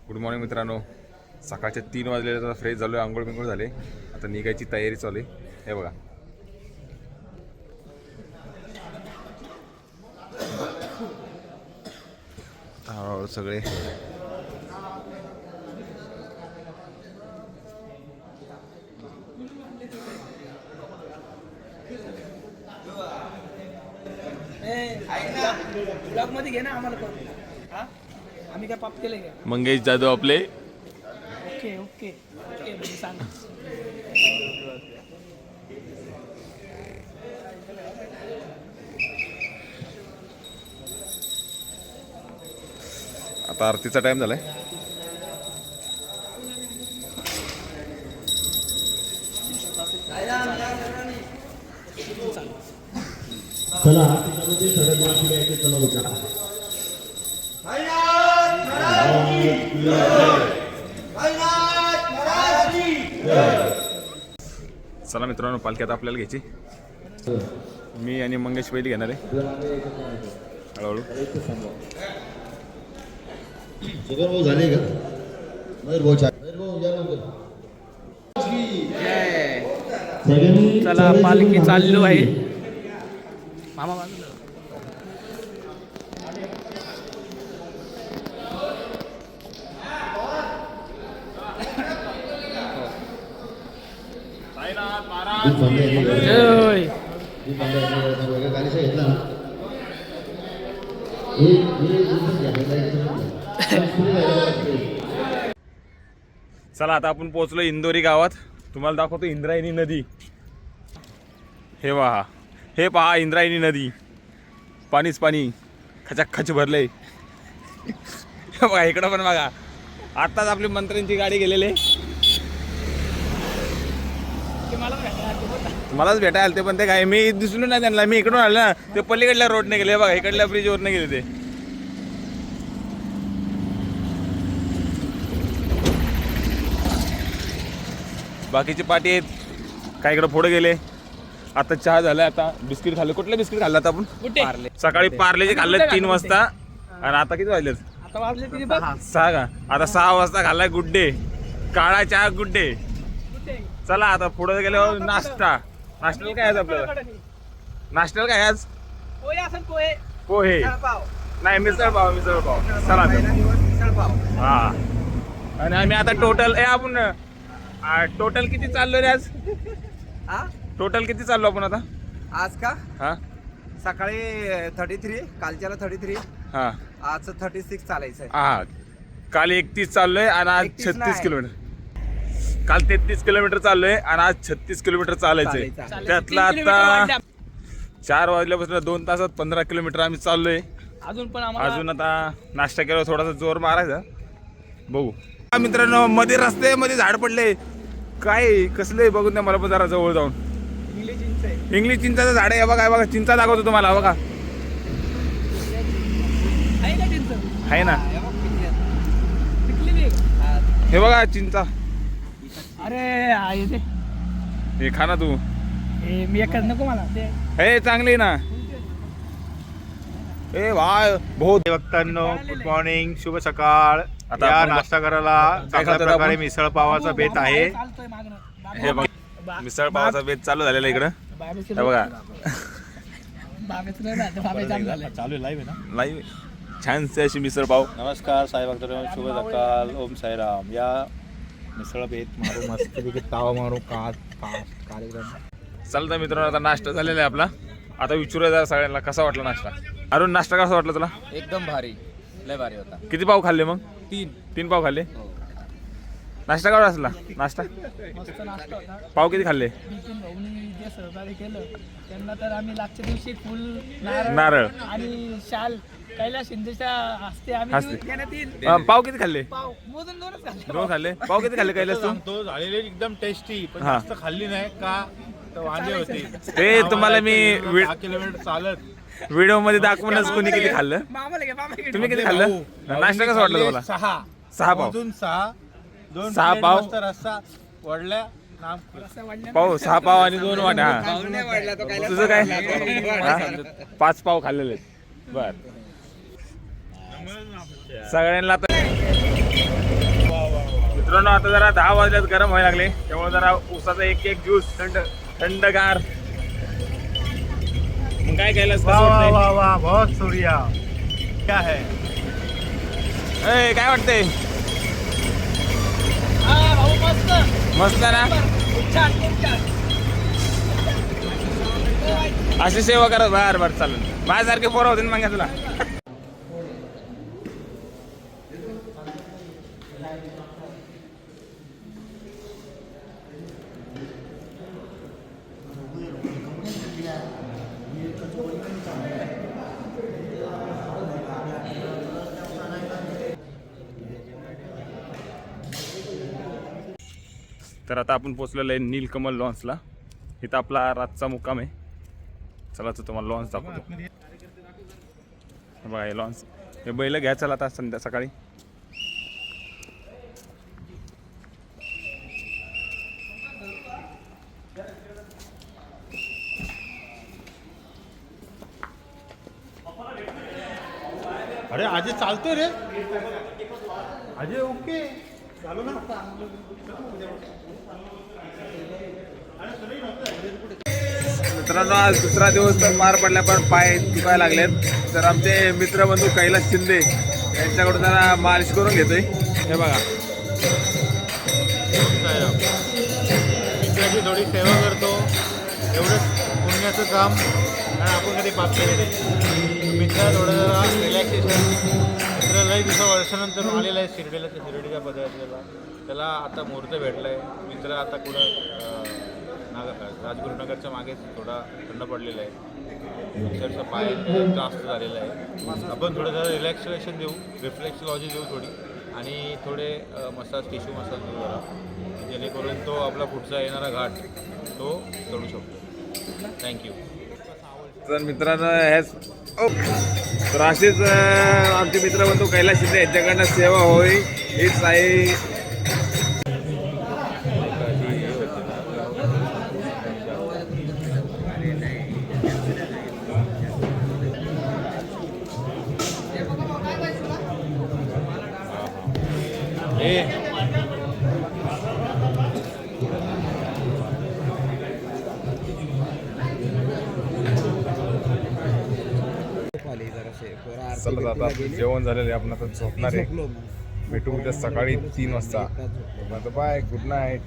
Good morning मित्रांनो. सकाळचे 3 वाजले, आता फ्रेश झालो आहे, आंघोळ बिंघोळ झाले, आता निघायची तयारी चालू आहे. हे बघा सगळे ब्लॉग मध्ये घे ना आम्हाला करून. हा आम्ही काय पाप केलंय का? मंगेश जाधव आपले. ओके ओके ओके म्हणजे सांग. आता आरतीचा टाइम झालाय. चला आरतीमध्ये सर्वांना यायचे चला बघा. चला मित्रांनो, पालखी आता आपल्याला घ्यायची. मी आणि मंगेश पहिली घेणार आहे हळूहळू. भाऊ झाले का? मयूर भाऊ या लवकर. चला पालखी चाललो आहे. मामा बाजूला. जय. चला आता आपण पोहोचलो इंदोरी गावात. तुम्हाला दाखवतो इंद्रायणी नदी. हे पहा, हे पहा इंद्रायणी नदी. पाणीच पाणी खचाखच भरलंय. बघा इकडं पण बघा. आत्ताच आपली मंत्र्यांची गाडी गेलेली. मलाच भेटायला आले ते, पण ते काय मी दिसलो नाही त्यांना. मी इकडून आलो ना, ते पलीकडल्या रोडने गेले बघा, इकडल्या ब्रिजवरने गेले ते. बाकीचे पाठी आहेत, काय इकडे पुढे गेले. आता चहा झालाय, आता बिस्किट खाल्ले. कुठले बिस्किट खाल्लं आता आपण? सकाळी पार्लेचे खाल्ले 3 वाजता. आणि आता किती वाजलेत? आता वाजले किती बघ? 6 का? आता 6 वाजता खाल्लाय गुड्डे, काळा चहा गुड्डे. चला आता पुढे गेल्यावर नाश्ता. नाश्त्याला काय आज आपल्याला? नाश्त्याला काय आज? पोहे असेल पोहे. पोहे नाही, मिसळ पाव. मिसळ पाव. चला हा. आणि आम्ही आता टोटल आपण टोटल किती चाललो रे आज? टोटल किती चाललो आपण आता आज का? हा सकाळी 33, कालच्याला 33, हा आज 36 चालायचं आहे. हा. काल 31 चाललोय आणि आज 31 36 नाही. किलोमीटर. काल 33 किलोमीटर चाललोय आणि आज 36 किलोमीटर चालायचंय. चालायचं. त्यातला आता 4 वाजल्यापासून 2 तासात 15 किलोमीटर आम्ही चाललोय. अजून पण आम्हाला अजून आता नाश्ता केल्यावर थोडासा जोर मारायचा. बघू मित्रांनो, मध्ये रस्त्यामध्ये झाड पडले. काय कसले बघून द्या मला पण जरा जवळ जाऊन. इंग्लिश चिंचाचं झाड आहे बघा. बघा चिंचा दाखवतो तुम्हाला. बघा आहे का चिंच? आहे ना, पिकलेली आहे. हे बघा चिंचा. अरे हा येते. हे खा ना तू. हे मी एकच नको मला ते. हे चांगली ना. ए भाई बहुत. भक्तांनो, गुड मॉर्निंग, शुभ सकाळ. आता या आपण नाश्ता करायला चांगल्या खातो प्रकारे आपण? मिसळ पावाचा बेत आहे. चालतोय मागणं. हे बघा मिसळ पावाचा बेत चालू झालेला इकडं. हे बघा चालू लाईव्ह आहे ना. लाईव्ह छानशी अशी मिसळ पाव. नमस्कार साई भक्तांनो, शुभ सकाळ, ओम साईराम. या मिसळ बेत मारू, मस्त तावा मारू. कार्यक्रम चालतं मित्रांनो, आता नाश्ता झालेला आहे आपला. आता विचारूया जरा सगळ्यांना कसा वाटला नाश्ता. अरुण, नाश्ता कसा वाटला तुला? एकदम भारी, लय भारी होता. किती पाव खाल्ले मग? 3 पाव खाल्ले. नाश्ता काय असला? नाश्ता मस्त नाश्ता होता. पाव किती खाल्ले? बिपिन भाऊनी जे सहकार्य केलं त्यांना तर आम्ही लागच्या दिवशी फुल नारळ आणि शाल कैलास शिंदेच्या हस्ते आम्ही हस्ते. देण्यात येईल. पाव किती खाल्ले? पाव मोजून 2च खाल्ले. 2 खाल्ले. पाव किती खाल्ले कैलास तू? तो झालेले एकदम टेस्टी, पण हा. जास्त खाल्ली नाही का तर वांदे होते. ते तुम्हाला मी 10 किलोमीटर चालत व्हिडिओ मध्ये दाखवूनच कोणी किती खाल्लं. मामाला घे, मामाला घे. तुम्ही किती खाल्लं? नाश्ता कसा वाटला तुम्हाला? 6 पाव. 6 पाव. रस्सा वडल्या नाम रस्सा वाढल्या. पाव 6 पाव आणि 2 वाट्या. हा. नाही वाढला तो काय तुझं काय? हा? 5 पाव खाल्लेले. बर. सगळ्यांना आता मित्रांनो आता जरा 10 वाजल्यात गरम व्हायला लागले, त्यामुळे जरा उसाचा एक एक ज्यूस थंडगार. मग काय केलंस? बहुत सूर्या क्या है काय वाटतंय? हा भाऊ मस्त मस्त ना. खूप छान खूप छान. अशी सेवा करत बरं चालेल. माझ्यासारखे पोरं होते ना मग तुला. तर आता आपण पोचलेलो आहे नीलकमल लॉन्सला. इथं आपला रातचा मुक्काम आहे. चला तर तुम्हाला लॉन्स दाखवतो. बघा हे लॉन्स. हे बैल घ्या चला आता सकाळी. अरे अजय चालतोय रे. अजय ओके चालू ना. मित्रांनो आज दुसरा दिवस तर पार पडला, पण पाय दुखायला लागलेत. तर आमचे मित्रबंधू कैलास शिंदे यांच्याकडून जरा मालिश करून घेतोय. हे बघा मित्राची थोडी सेवा करतो, एवढंच पुण्याचं काम. आणि आपण कधी पाप केले नाही. मित्र थोडं जरा रिलॅक्सेशन. मित्र लई वर्षानंतर आलेला आहे शिर्डीला, त्या शिर्डीच्या पदार्थाला. त्याला आता मुहूर्त भेटला आहे. मित्र आता कुठं राजगुरुनगरच्या मागे थोडा थंड पडलेला आहे. अक्षरशः पाय जास्त झालेला आहे. आपण थोडं जरा रिलॅक्सेशन देऊ, रिफ्लेक्सॉलॉजी देऊ थोडी, आणि थोडे मसाज, टिश्यू मसाज देऊ जरा, जेणेकरून तो आपला पुढचा येणारा घाट तो चढू शकतो. थँक्यू. तर मित्रांनो तर असेच आमचे मित्रबंधू कैलास शिंदे यांच्याकडनं सेवा होई हीच आहे. चला आता आपलं जेवण झालेलं आहे. आपण आता झोपणार आहे. भेटू उद्या सकाळी 3 वाजता. Bye, good night.